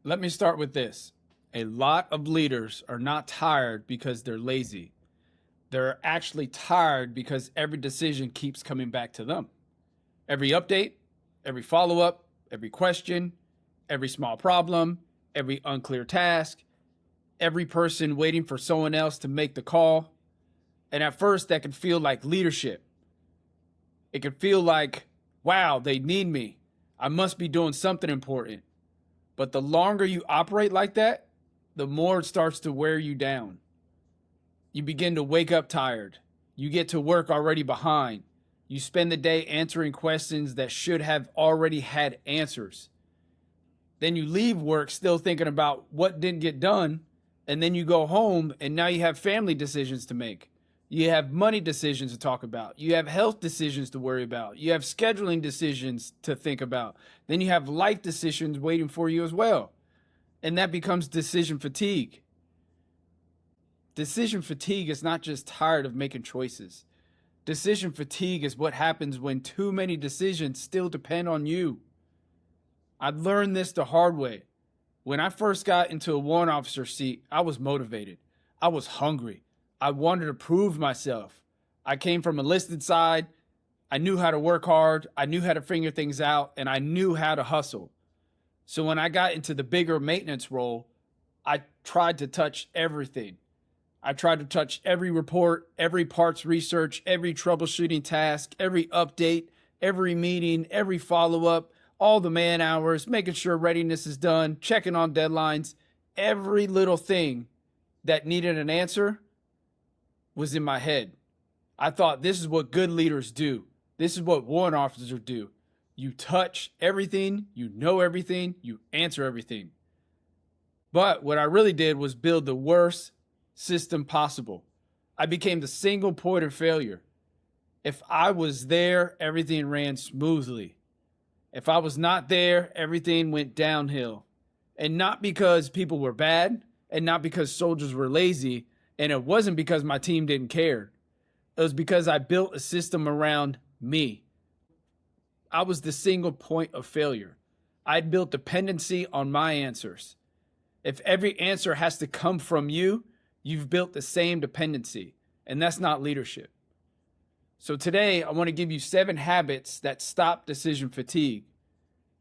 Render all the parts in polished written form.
Let me start with this. A lot of leaders are not tired because they're lazy. They're actually tired because every decision keeps coming back to them. Every update, every follow up, every question, every small problem, every unclear task, every person waiting for someone else to make the call. And at first, that can feel like leadership. It can feel like, wow, they need me. I must be doing something important. But the longer you operate like that, the more it starts to wear you down. You begin to wake up tired. You get to work already behind. You spend the day answering questions that should have already had answers. Then you leave work still thinking about what didn't get done. And then you go home and now you have family decisions to make. You have money decisions to talk about. You have health decisions to worry about. You have scheduling decisions to think about. Then you have life decisions waiting for you as well. And that becomes decision fatigue. Decision fatigue is not just tired of making choices. Decision fatigue is what happens when too many decisions still depend on you. I learned this the hard way. When I first got into a warrant officer seat, I was motivated. I was hungry. I wanted to prove myself. I came from a enlisted side. I knew how to work hard. I knew how to figure things out, and I knew how to hustle. So when I got into the bigger maintenance role, I tried to touch everything. I tried to touch every report, every parts research, every troubleshooting task, every update, every meeting, every follow-up, all the man hours, making sure readiness is done, checking on deadlines. Every little thing that needed an answer was in my head. I thought this is what good leaders do. This is what warrant officers do. You touch everything, you know everything, you answer everything. But what I really did was build the worst system possible. I became the single point of failure. If I was there, everything ran smoothly. If I was not there, everything went downhill. And not because people were bad, and not because soldiers were lazy, and it wasn't because my team didn't care. It was because I built a system around me. I was the single point of failure. I'd built dependency on my answers. If every answer has to come from you, you've built the same dependency, and that's not leadership. So today, I want to give you 7 habits that stop decision fatigue.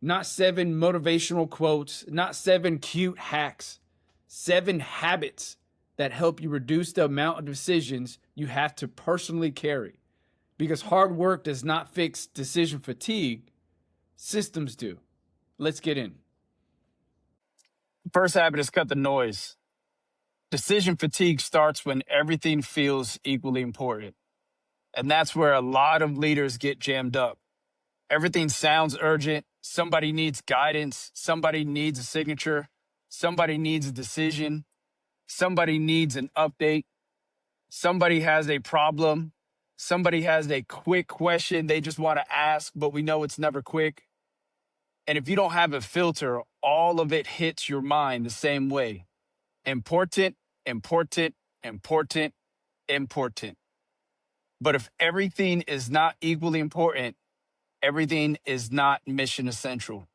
Not 7 motivational quotes, not 7 cute hacks. 7 habits that help you reduce the amount of decisions you have to personally carry. Because hard work does not fix decision fatigue, systems do. Let's get in. First habit is cut the noise. Decision fatigue starts when everything feels equally important. And that's where a lot of leaders get jammed up. Everything sounds urgent. Somebody needs guidance. Somebody needs a signature. Somebody needs a decision. Somebody needs an update. Somebody has a problem. Somebody has a quick question they just want to ask, but we know it's never quick. And if you don't have a filter, all of it hits your mind the same way. Important, important, important, important. But if everything is not equally important, everything is not mission essential.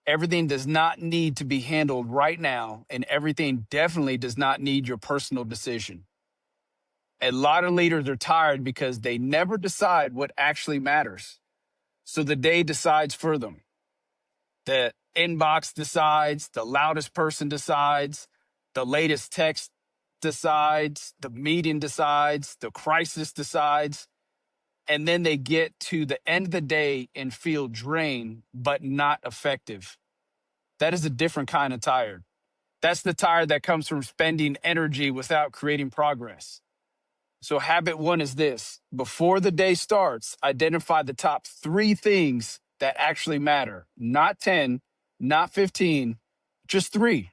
Everything does not need to be handled right now, and everything definitely does not need your personal decision. A lot of leaders are tired because they never decide what actually matters. So the day decides for them. The inbox decides, the loudest person decides, the latest text decides, the meeting decides, the crisis decides. And then they get to the end of the day and feel drained, but not effective. That is a different kind of tired. That's the tired that comes from spending energy without creating progress. So habit 1 is this. Before the day starts, identify the top 3 things that actually matter. Not 10, not 15, just 3.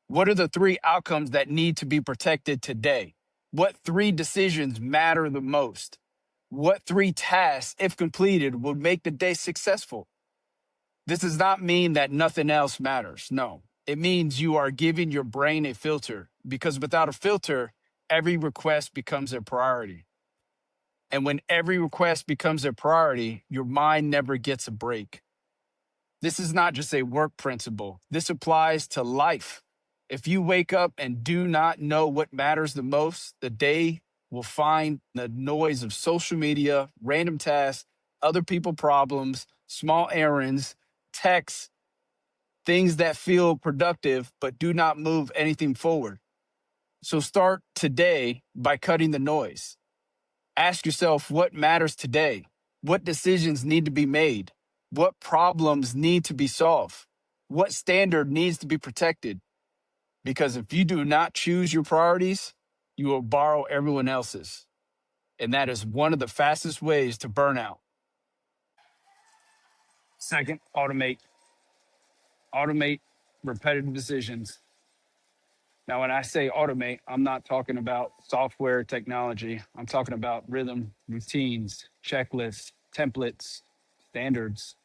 What are the 3 outcomes that need to be protected today? What 3 decisions matter the most? What 3 tasks, if completed, will make the day successful? This does not mean that nothing else matters. No, it means you are giving your brain a filter, because without a filter, every request becomes a priority. And when every request becomes a priority, your mind never gets a break. This is not just a work principle. This applies to life. If you wake up and do not know what matters the most, the day will find the noise of social media, random tasks, other people problems, small errands, texts, things that feel productive but do not move anything forward. So start today by cutting the noise. Ask yourself what matters today. What decisions need to be made? What problems need to be solved? What standard needs to be protected? Because if you do not choose your priorities, you will borrow everyone else's. And that is one of the fastest ways to burnout. Second, automate. Automate repetitive decisions. Now, when I say automate, I'm not talking about software technology. I'm talking about rhythm, routines, checklists, templates, standards,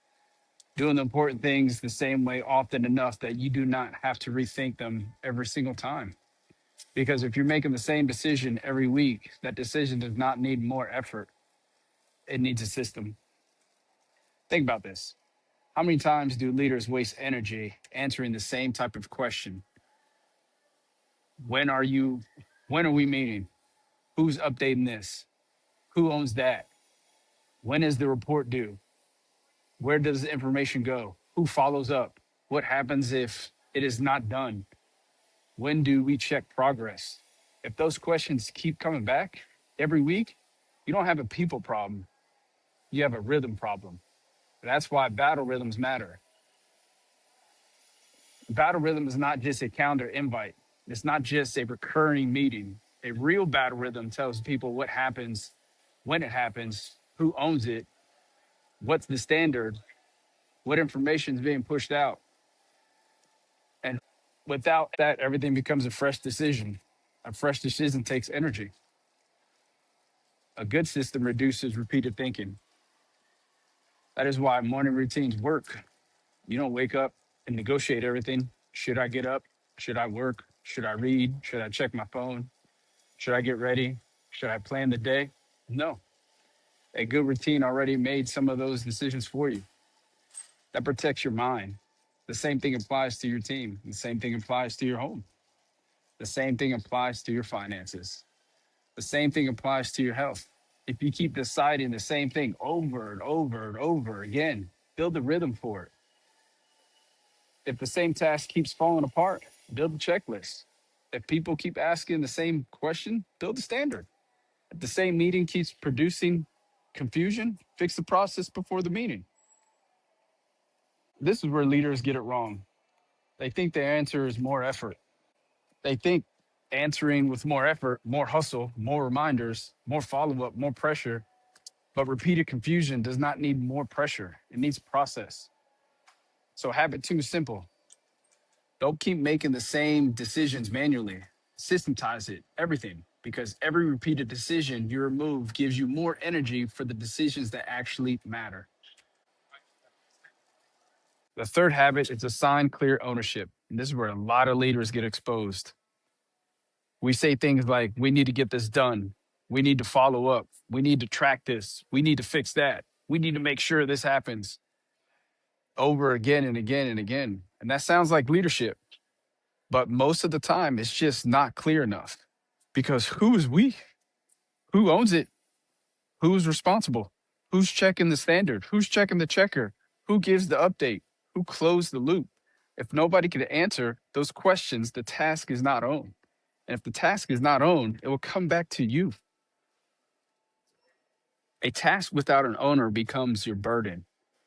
doing the important things the same way often enough that you do not have to rethink them every single time. Because if you're making the same decision every week, that decision does not need more effort. It needs a system. Think about this. How many times do leaders waste energy answering the same type of question? When are you, when are we meeting? Who's updating this? Who owns that? When is the report due? Where does the information go? Who follows up? What happens if it is not done? When do we check progress? If those questions keep coming back every week, you don't have a people problem. You have a rhythm problem. That's why battle rhythms matter. Battle rhythm is not just a calendar invite. It's not just a recurring meeting. A real battle rhythm tells people what happens, when it happens, who owns it, what's the standard, what information is being pushed out. And without that, everything becomes a fresh decision. A fresh decision takes energy. A good system reduces repeated thinking. That is why morning routines work. You don't wake up and negotiate everything. Should I get up? Should I work? Should I read? Should I check my phone? Should I get ready? Should I plan the day? No. A good routine already made some of those decisions for you. That protects your mind. The same thing applies to your team. The same thing applies to your home. The same thing applies to your finances. The same thing applies to your health. If you keep deciding the same thing over and over and over again, build a rhythm for it. If the same task keeps falling apart, build a checklist. If people keep asking the same question, build a standard. If the same meeting keeps producing confusion, fix the process before the meeting. This is where leaders get it wrong. They think the answer is more effort. They think answering with more effort, more hustle, more reminders, more follow up, more pressure. But repeated confusion does not need more pressure, it needs process. So, habit two is simple. Don't keep making the same decisions manually. Systematize it, everything, because every repeated decision you remove gives you more energy for the decisions that actually matter. The third habit is assign clear ownership. And this is where a lot of leaders get exposed. We say things like, we need to get this done. We need to follow up. We need to track this. We need to fix that. We need to make sure this happens over again and again and again. And that sounds like leadership. But most of the time, it's just not clear enough because who is we? Who owns it? Who's responsible? Who's checking the standard? Who's checking the checker? Who gives the update? Who closed the loop? If nobody can answer those questions, the task is not owned. And if the task is not owned, it will come back to you. A task without an owner becomes your burden.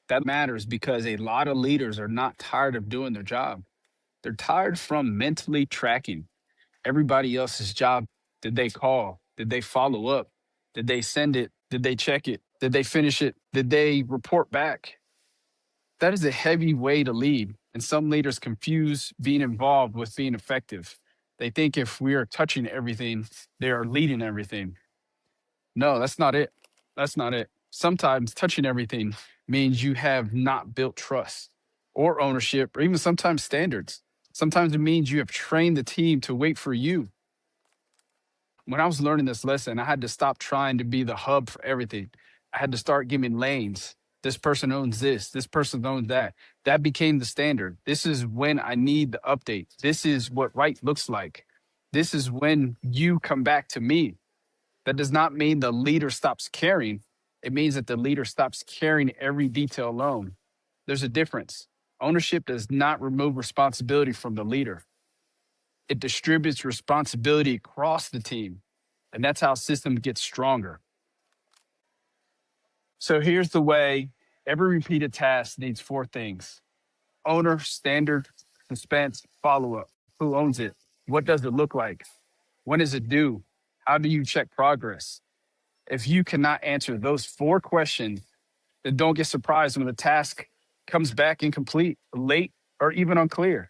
That matters because a lot of leaders are not tired of doing their job. They're tired from mentally tracking everybody else's job. Did they call? Did they follow up? Did they send it? Did they check it? Did they finish it? Did they report back? That is a heavy way to lead. And some leaders confuse being involved with being effective. They think if we are touching everything, they are leading everything. No, that's not it. That's not it. Sometimes touching everything means you have not built trust or ownership or even sometimes standards. Sometimes it means you have trained the team to wait for you. When I was learning this lesson, I had to stop trying to be the hub for everything. I had to start giving lanes. This person owns this. This person owns that. That became the standard. This is when I need the update. This is what right looks like. This is when you come back to me. That does not mean the leader stops caring. It means that the leader stops carrying every detail alone. There's a difference. Ownership does not remove responsibility from the leader. It distributes responsibility across the team. And that's how systems get stronger. So here's the way every repeated task needs four things: owner, standard, suspense, follow up. Who owns it? What does it look like? When is it due? How do you check progress? If you cannot answer those four questions, then don't get surprised when the task comes back incomplete, late, or even unclear.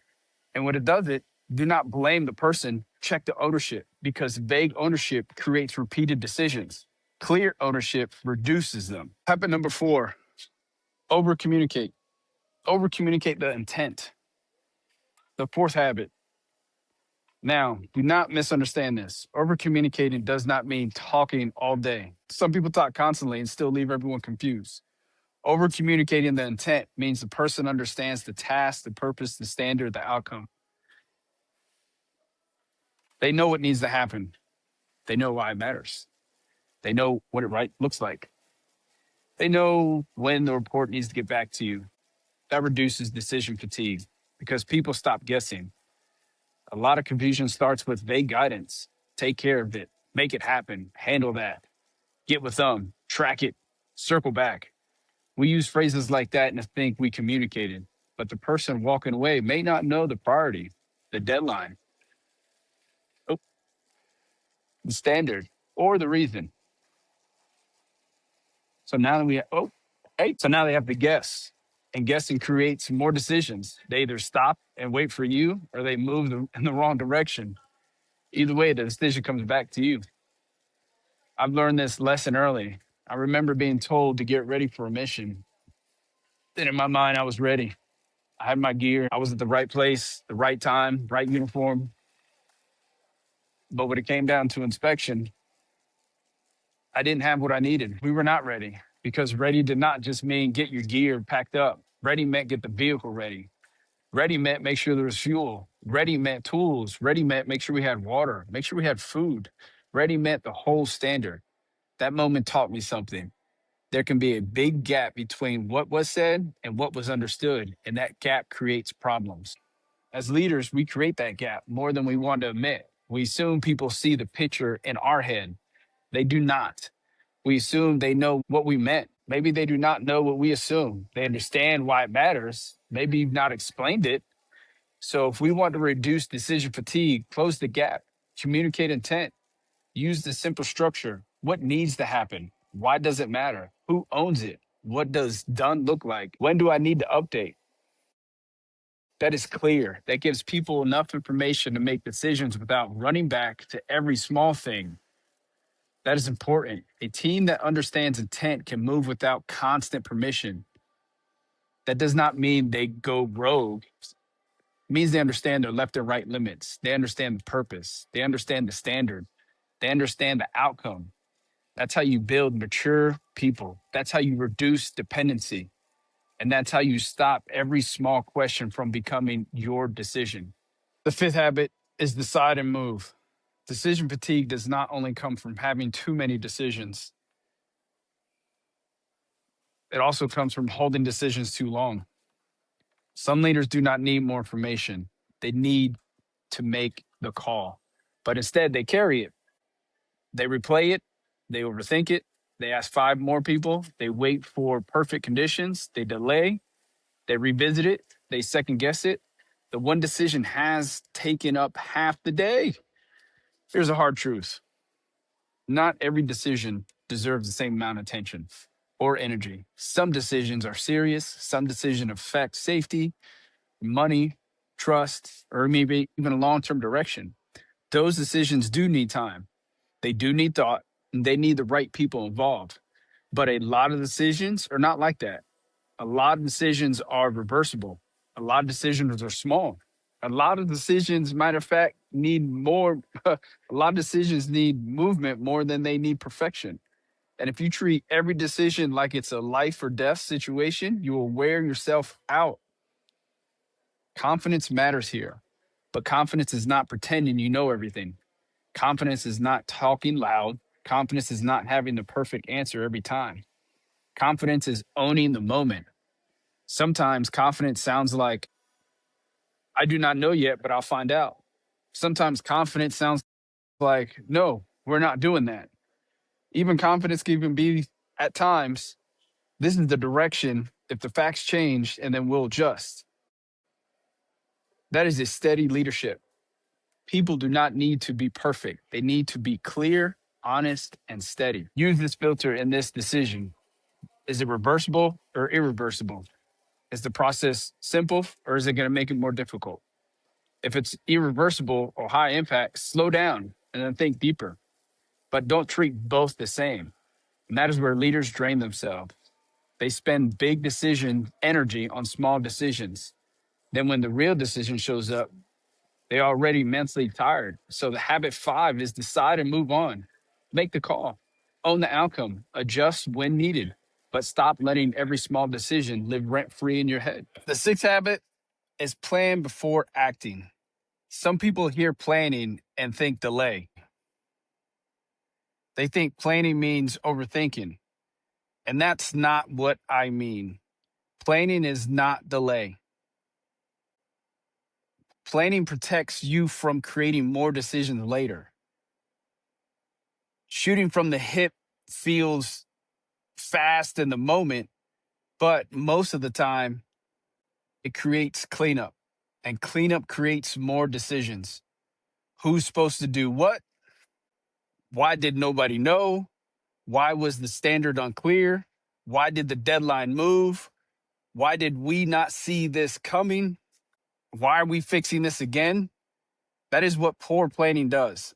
And when it does it, do not blame the person, check the ownership, because vague ownership creates repeated decisions. Clear ownership reduces them. Habit number 4, over communicate. Over communicate the intent. The fourth habit. Now, do not misunderstand this. Over communicating does not mean talking all day. Some people talk constantly and still leave everyone confused. Over communicating the intent means the person understands the task, the purpose, the standard, the outcome. They know what needs to happen. They know why it matters. They know what it right looks like. They know when the report needs to get back to you. That reduces decision fatigue because people stop guessing. A lot of confusion starts with vague guidance. Take care of it, make it happen, handle that, get with them, track it, circle back. We use phrases like that and think we communicated, but the person walking away may not know the priority, the deadline, oh, the standard, or the reason. So now that we, so now they have to guess, and guessing creates more decisions. They either stop and wait for you, or they move in the wrong direction. Either way, the decision comes back to you. I've learned this lesson early. I remember being told to get ready for a mission. Then in my mind, I was ready. I had my gear. I was at the right place, the right time, right uniform. But when it came down to inspection, I didn't have what I needed. We were not ready, because ready did not just mean get your gear packed up. Ready meant get the vehicle ready. Ready meant make sure there was fuel. Ready meant tools. Ready meant make sure we had water, make sure we had food. Ready meant the whole standard. That moment taught me something. There can be a big gap between what was said and what was understood, and that gap creates problems. As leaders, we create that gap more than we want to admit. We assume people see the picture in our head. They do not. We assume they know what we meant. Maybe they do not know what we assume. They understand why it matters. Maybe you've not explained it. So if we want to reduce decision fatigue, close the gap, communicate intent, use the simple structure. What needs to happen? Why does it matter? Who owns it? What does done look like? When do I need to update? That is clear. That gives people enough information to make decisions without running back to every small thing. That is important. A team that understands intent can move without constant permission. That does not mean they go rogue. It means they understand their left and right limits. They understand the purpose. They understand the standard. They understand the outcome. That's how you build mature people. That's how you reduce dependency. And that's how you stop every small question from becoming your decision. The fifth habit is decide and move. Decision fatigue does not only come from having too many decisions, it also comes from holding decisions too long. Some leaders do not need more information. They need to make the call, but instead they carry it. They replay it. They overthink it. They ask 5 more people. They wait for perfect conditions. They delay. They revisit it. They second guess it. The one decision has taken up half the day. Here's a hard truth: not every decision deserves the same amount of attention or energy. Some decisions are serious. Some decisions affect safety, money, trust, or maybe even a long-term direction. Those decisions do need time. They do need thought, and they need the right people involved. But a lot of decisions are not like that. A lot of decisions are reversible. A lot of decisions are small. A lot of decisions, matter of fact, need more. A lot of decisions need movement more than they need perfection. And if you treat every decision like it's a life or death situation, you will wear yourself out. Confidence matters here, but confidence is not pretending you know everything. Confidence is not talking loud. Confidence is not having the perfect answer every time. Confidence is owning the moment. Sometimes confidence sounds like, I do not know yet, but I'll find out. Sometimes confidence sounds like, no, we're not doing that. Even confidence can even be at times, this is the direction. If the facts change, and then we'll adjust. That is a steady leadership. People do not need to be perfect. They need to be clear, honest, and steady. Use this filter in this decision. Is it reversible or irreversible? Is the process simple or is it going to make it more difficult? If it's irreversible or high impact, slow down and then think deeper. But don't treat both the same. And that is where leaders drain themselves. They spend big decision energy on small decisions. Then when the real decision shows up, they're already mentally tired. So the habit 5 is decide and move on. Make the call, own the outcome, adjust when needed, but stop letting every small decision live rent free in your head. The 6th habit is plan before acting. Some people hear planning and think delay. They think planning means overthinking. And that's not what I mean. Planning is not delay. Planning protects you from creating more decisions later. Shooting from the hip feels fast in the moment, but most of the time it creates cleanup, and cleanup creates more decisions. Who's supposed to do what? Why did nobody know? Why was the standard unclear? Why did the deadline move? Why did we not see this coming? Why are we fixing this again? That is what poor planning does.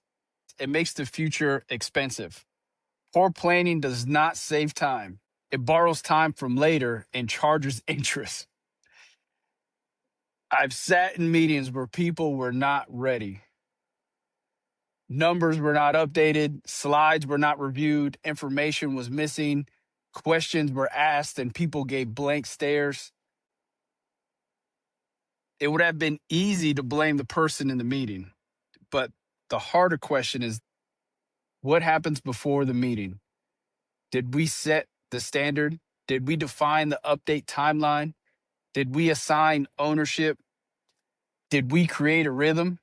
It makes the future expensive. Poor planning does not save time. It borrows time from later and charges interest. I've sat in meetings where people were not ready. Numbers were not updated, slides were not reviewed, information was missing, questions were asked, and people gave blank stares. It would have been easy to blame the person in the meeting, but the harder question is what happens before the meeting? Did we set the standard? Did we define the update timeline? Did we assign ownership? Did we create a rhythm?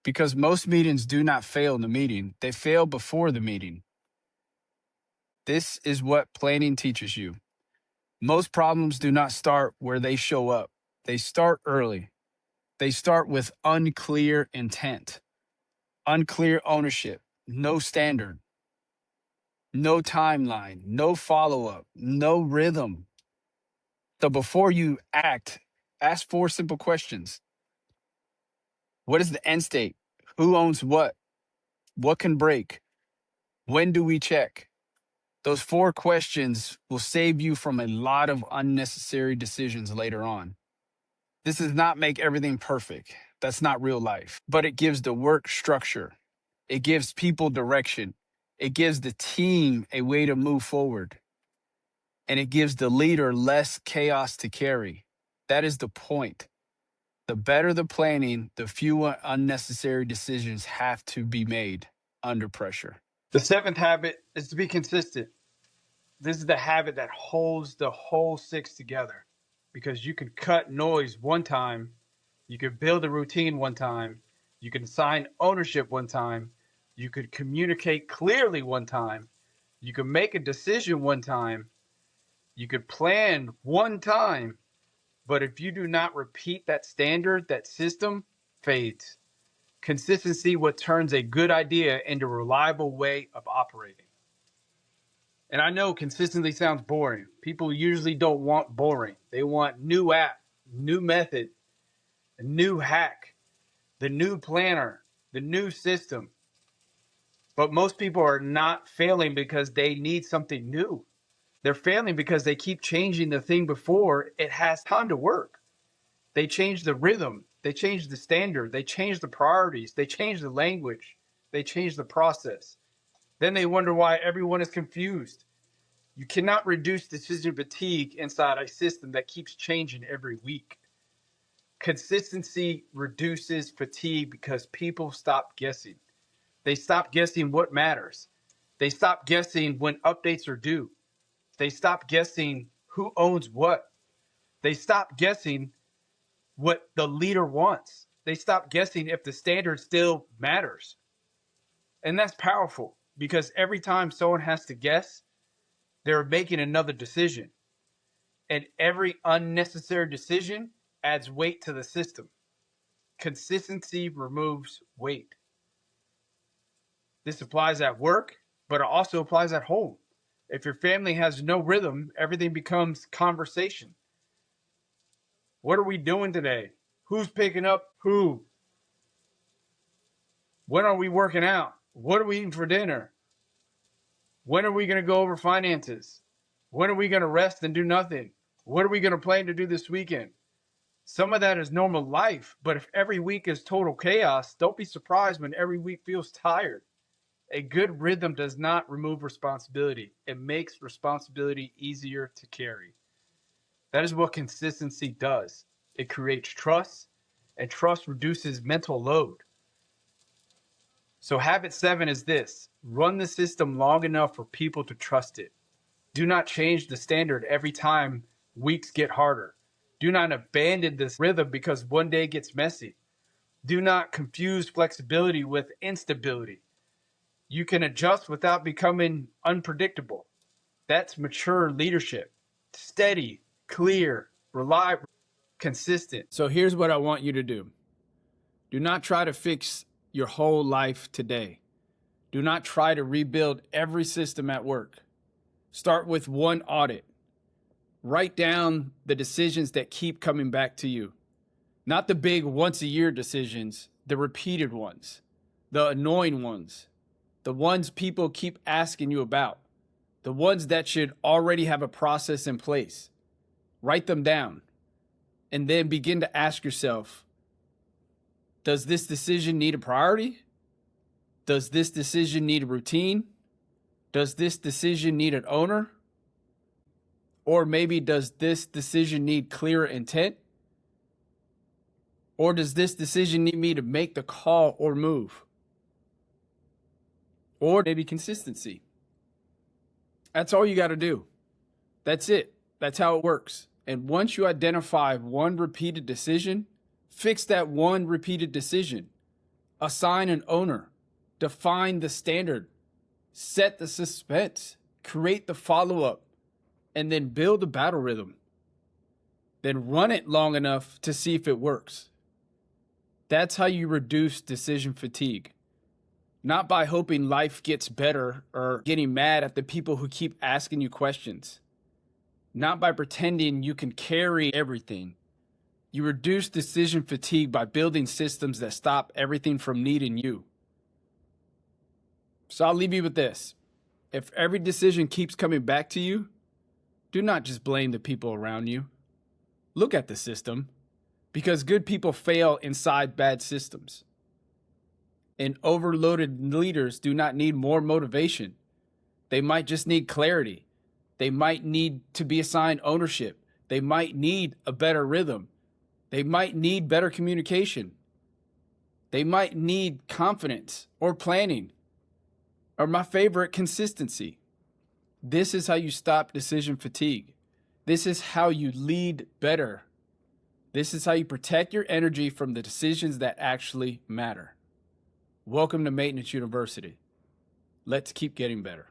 Because most meetings do not fail in the meeting, they fail before the meeting. This is what planning teaches you. Most problems do not start where they show up, they start early. They start with unclear intent, unclear ownership, no standard, no timeline, no follow up, no rhythm. So before you act, ask 4 simple questions. What is the end state? Who owns what? What can break? When do we check? Those 4 questions will save you from a lot of unnecessary decisions later on. This does not make everything perfect. That's not real life, but it gives the work structure. It gives people direction. It gives the team a way to move forward. And it gives the leader less chaos to carry. That is the point. The better the planning, the fewer unnecessary decisions have to be made under pressure. The 7th habit is to be consistent. This is the habit that holds the whole 6 together because you can cut noise one time, you could build a routine one time, you can assign ownership one time, you could communicate clearly one time, you could make a decision one time, you could plan one time, but if you do not repeat that standard, that system fades. Consistency what turns a good idea into a reliable way of operating. And I know consistently sounds boring. People usually don't want boring. They want new app, new method, a new hack, the new planner, the new system. But most people are not failing because they need something new. They're failing because they keep changing the thing before it has time to work. They change the rhythm, they change the standard, they change the priorities, they change the language, they change the process. Then they wonder why everyone is confused. You cannot reduce decision fatigue inside a system that keeps changing every week. Consistency reduces fatigue because people stop guessing. They stop guessing what matters. They stop guessing when updates are due. They stop guessing who owns what. They stop guessing what the leader wants. They stop guessing if the standard still matters. And that's powerful because every time someone has to guess, they're making another decision. And every unnecessary decision adds weight to the system. Consistency removes weight. This applies at work, but it also applies at home. If your family has no rhythm, everything becomes conversation. What are we doing today? Who's picking up who? When are we working out? What are we eating for dinner? When are we going to go over finances? When are we going to rest and do nothing? What are we going to plan to do this weekend? Some of that is normal life, but if every week is total chaos, don't be surprised when every week feels tired. A good rhythm does not remove responsibility. It makes responsibility easier to carry. That is what consistency does. It creates trust, and trust reduces mental load. So habit 7 is this: run the system long enough for people to trust it. Do not change the standard every time weeks get harder. Do not abandon this rhythm because one day gets messy. Do not confuse flexibility with instability. You can adjust without becoming unpredictable. That's mature leadership. Steady, clear, reliable, consistent. So here's what I want you to do. Do not try to fix your whole life today. Do not try to rebuild every system at work. Start with one audit. Write down the decisions that keep coming back to you. Not the big once-a-year decisions, the repeated ones, the annoying ones, the ones people keep asking you about, the ones that should already have a process in place. Write them down and then begin to ask yourself, does this decision need a priority? Does this decision need a routine? Does this decision need an owner? Or maybe does this decision need clear intent? Or does this decision need me to make the call or move? Or maybe consistency. That's all you got to do. That's it. That's how it works. And once you identify one repeated decision, fix that one repeated decision. Assign an owner. Define the standard. Set the suspense. Create the follow-up. And then build a battle rhythm. Then run it long enough to see if it works. That's how you reduce decision fatigue. Not by hoping life gets better or getting mad at the people who keep asking you questions. Not by pretending you can carry everything. You reduce decision fatigue by building systems that stop everything from needing you. So I'll leave you with this. If every decision keeps coming back to you, do not just blame the people around you. Look at the system, because good people fail inside bad systems. And overloaded leaders do not need more motivation. They might just need clarity. They might need to be assigned ownership. They might need a better rhythm. They might need better communication. They might need confidence or planning. Or my favorite, consistency. This is how you stop decision fatigue. This is how you lead better. This is how you protect your energy from the decisions that actually matter. Welcome to Maintenance University. Let's keep getting better.